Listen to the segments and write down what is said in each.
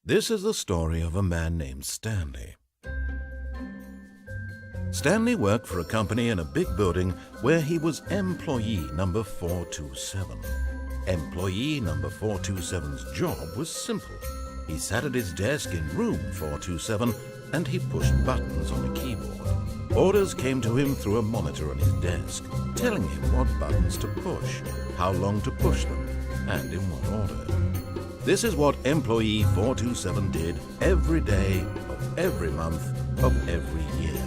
This is the story of a man named Stanley. Stanley worked for a company in a big building where he was employee number 427. Employee number 427's job was simple. He sat at his desk in room 427 and he pushed buttons on a keyboard. Orders came to him through a monitor on his desk, telling him what buttons to push, how long to push them, and in what order. This is what employee 427 did every day of every month of every year.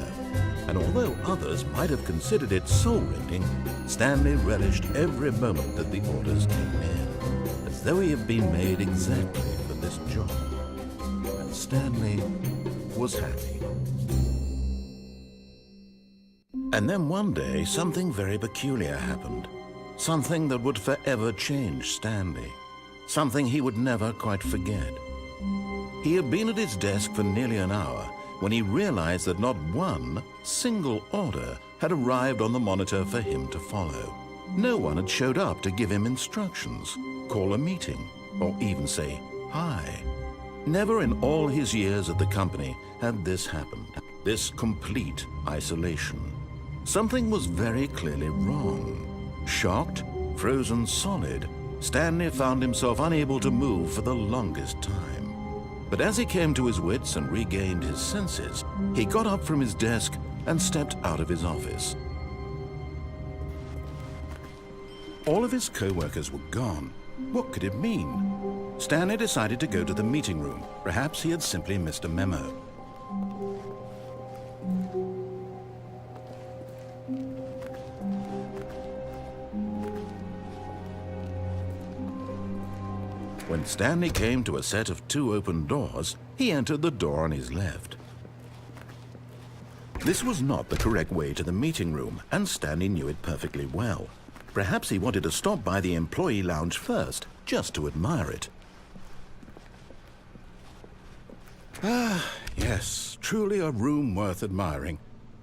And although others might have considered it soul-rending, Stanley relished every moment that the orders came in, as though he had been made exactly for this job. And Stanley was happy. And then one day, something very peculiar happened. Something that would forever change Stanley. Something he would never quite forget. He had been at his desk for nearly an hour when he realized that not one single order had arrived on the monitor for him to follow. No one had showed up to give him instructions, call a meeting, or even say hi. Never in all his years at the company had this happened, this complete isolation. Something was very clearly wrong. Shocked, frozen solid, Stanley found himself unable to move for the longest time. But as he came to his wits and regained his senses, he got up from his desk and stepped out of his office. All of his co-workers were gone. What could it mean? Stanley decided to go to the meeting room. Perhaps he had simply missed a memo. When Stanley came to a set of 2 open doors, he entered the door on his left. This was not the correct way to the meeting room, and Stanley knew it perfectly well. Perhaps he wanted to stop by the employee lounge first, just to admire it. Ah, yes, truly a room worth admiring.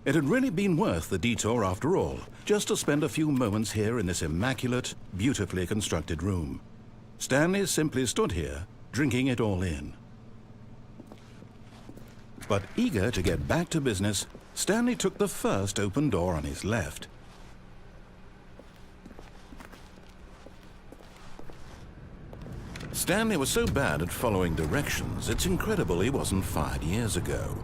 It had really been worth the detour after all, just to spend a few moments here in this immaculate, beautifully constructed room. Stanley simply stood here, drinking it all in. But eager to get back to business, Stanley took the first open door on his left. Stanley was so bad at following directions, it's incredible he wasn't fired years ago.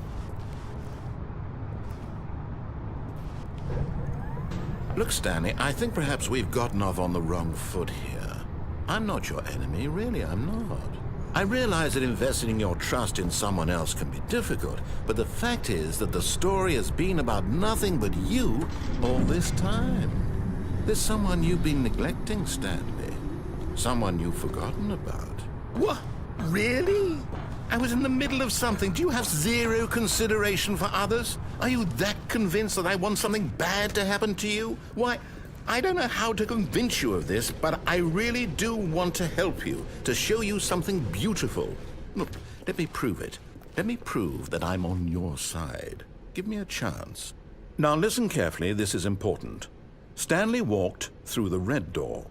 Look, Stanley, I think perhaps we've gotten off on the wrong foot here. I'm not your enemy, really, I'm not. I realize that investing your trust in someone else can be difficult, but the fact is that the story has been about nothing but you all this time. There's someone you've been neglecting, Stanley. Someone you've forgotten about. What? Really? I was in the middle of something. Do you have zero consideration for others? Are you that convinced that I want something bad to happen to you? Why, I don't know how to convince you of this, but I really do want to help you, to show you something beautiful. Look, let me prove it. Let me prove that I'm on your side. Give me a chance. Now listen carefully, this is important. Stanley walked through the red door.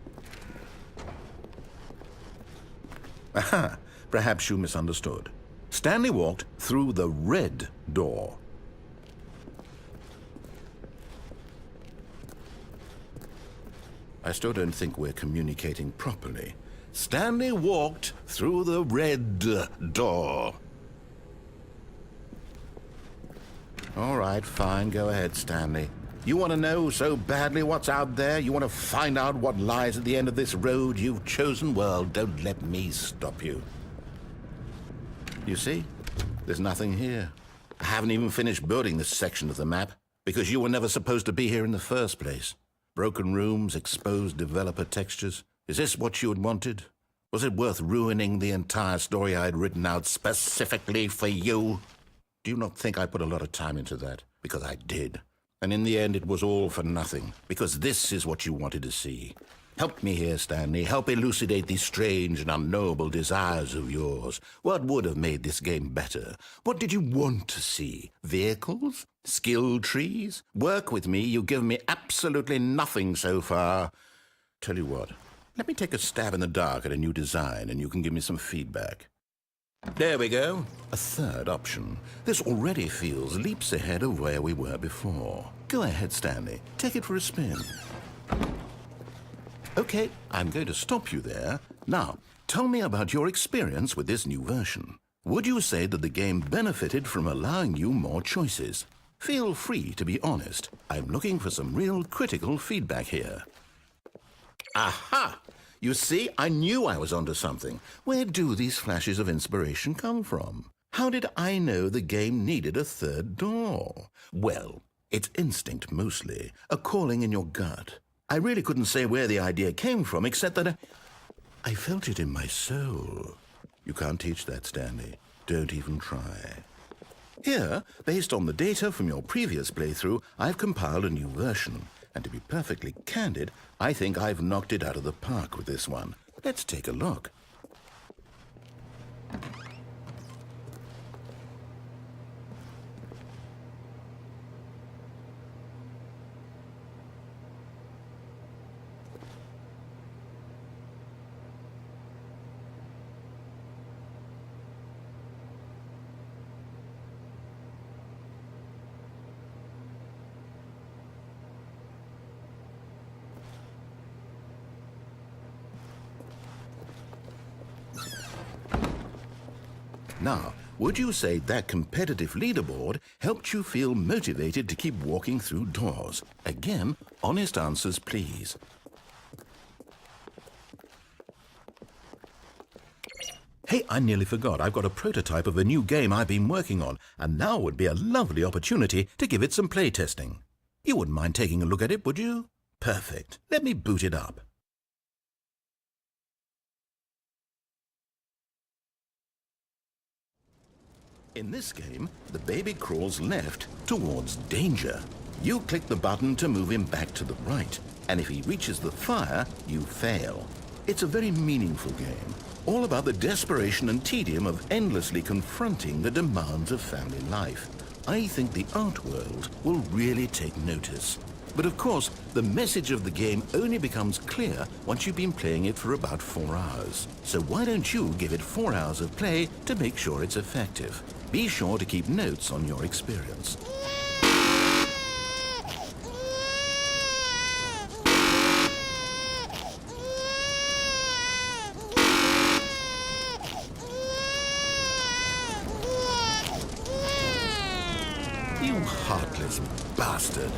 Aha, perhaps you misunderstood. Stanley walked through the red door. I still don't think we're communicating properly. Stanley walked through the red door. All right, fine, go ahead, Stanley. You want to know so badly what's out there? You want to find out what lies at the end of this road you've chosen? Well, don't let me stop you. You see, there's nothing here. I haven't even finished building this section of the map because you were never supposed to be here in the first place. Broken rooms, exposed developer textures. Is this what you had wanted? Was it worth ruining the entire story I had written out specifically for you? Do you not think I put a lot of time into that? Because I did. And in the end, it was all for nothing. Because this is what you wanted to see. Help me here, Stanley. Help elucidate these strange and unknowable desires of yours. What would have made this game better? What did you want to see? Vehicles? Skill trees? Work with me. You've given me absolutely nothing so far. Tell you what, let me take a stab in the dark at a new design and you can give me some feedback. There we go. A third option. This already feels leaps ahead of where we were before. Go ahead, Stanley. Take it for a spin. Okay, I'm going to stop you there. Now, tell me about your experience with this new version. Would you say that the game benefited from allowing you more choices? Feel free to be honest. I'm looking for some real critical feedback here. Aha! You see, I knew I was onto something. Where do these flashes of inspiration come from? How did I know the game needed a third door? Well, it's instinct mostly, a calling in your gut. I really couldn't say where the idea came from, except that I felt it in my soul. You can't teach that, Stanley. Don't even try. Here, based on the data from your previous playthrough, I've compiled a new version. And to be perfectly candid, I think I've knocked it out of the park with this one. Let's take a look. Now, would you say that competitive leaderboard helped you feel motivated to keep walking through doors? Again, honest answers, please. Hey, I nearly forgot. I've got a prototype of a new game I've been working on, and now would be a lovely opportunity to give it some playtesting. You wouldn't mind taking a look at it, would you? Perfect. Let me boot it up. In this game, the baby crawls left towards danger. You click the button to move him back to the right, and if he reaches the fire, you fail. It's a very meaningful game, all about the desperation and tedium of endlessly confronting the demands of family life. I think the art world will really take notice. But of course, the message of the game only becomes clear once you've been playing it for about 4 hours. So why don't you give it 4 hours of play to make sure it's effective? Be sure to keep notes on your experience. You heartless bastard.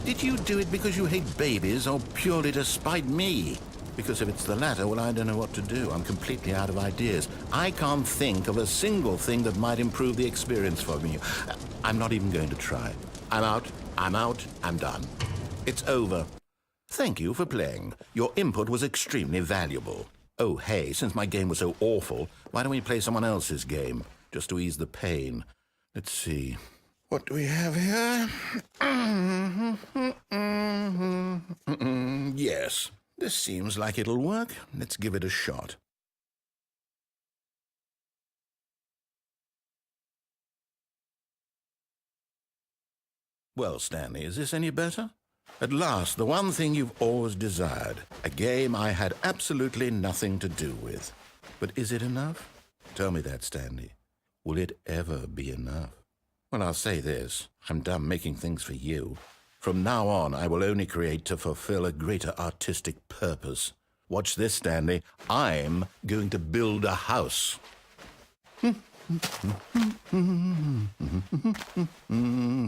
Did you do it because you hate babies or purely to spite me? Because if it's the latter, well, I don't know what to do. I'm completely out of ideas. I can't think of a single thing that might improve the experience for me. I'm not even going to try. I'm out, I'm done. It's over. Thank you for playing. Your input was extremely valuable. Oh, hey, since my game was so awful, why don't we play someone else's game, just to ease the pain? Let's see. What do we have here? Yes, this seems like it'll work. Let's give it a shot. Well, Stanley, is this any better? At last, the one thing you've always desired. A game I had absolutely nothing to do with. But is it enough? Tell me that, Stanley. Will it ever be enough? Well, I'll say this. I'm done making things for you. From now on, I will only create to fulfill a greater artistic purpose. Watch this, Stanley. I'm going to build a house.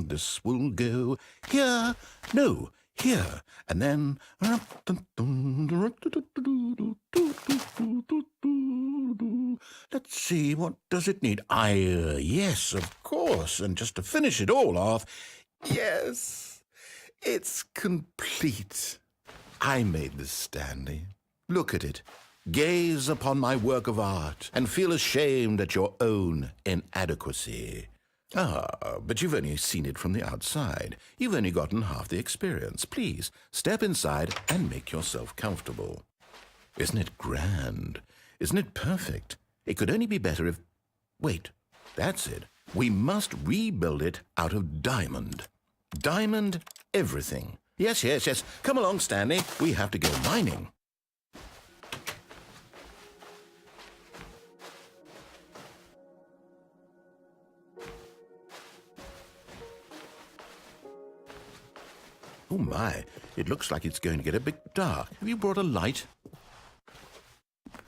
This will go here. No, here. And then... Let's see, what does it need? Yes, of course. And just to finish it all off, yes, it's complete. I made this, Stanley. Look at it. Gaze upon my work of art and feel ashamed at your own inadequacy. Ah, but you've only seen it from the outside. You've only gotten half the experience. Please, step inside and make yourself comfortable. Isn't it grand? Isn't it perfect? It could only be better if... Wait, that's it. We must rebuild it out of diamond. Diamond everything. Yes, yes, yes. Come along, Stanley. We have to go mining. Oh, my. It looks like it's going to get a bit dark. Have you brought a light?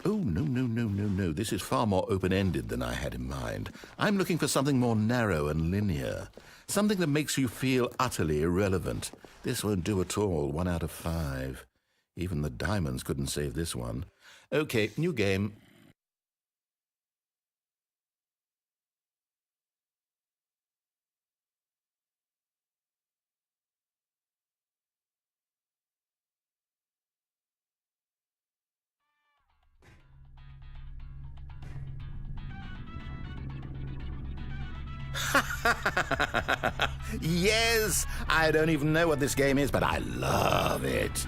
Oh, no. This is far more open-ended than I had in mind. I'm looking for something more narrow and linear. Something that makes you feel utterly irrelevant. This won't do at all. 1 out of 5. Even the diamonds couldn't save this one. Okay, new game. Yes! I don't even know what this game is, but I love it.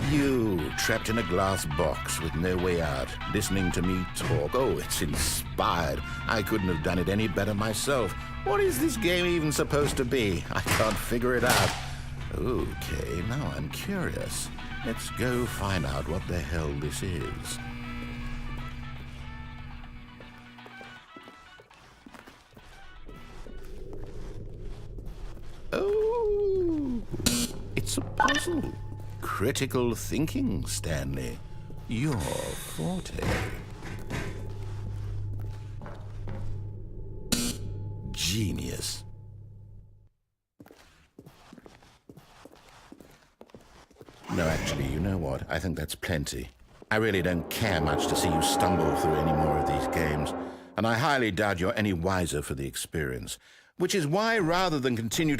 You, trapped in a glass box with no way out, listening to me talk. Oh, it's inspired. I couldn't have done it any better myself. What is this game even supposed to be? I can't figure it out. Okay, now I'm curious. Let's go find out what the hell this is. Oh, it's a puzzle. Critical thinking, Stanley. Your forte. Genius. No, actually, you know what? I think that's plenty. I really don't care much to see you stumble through any more of these games, and I highly doubt you're any wiser for the experience. Which is why, rather than continue...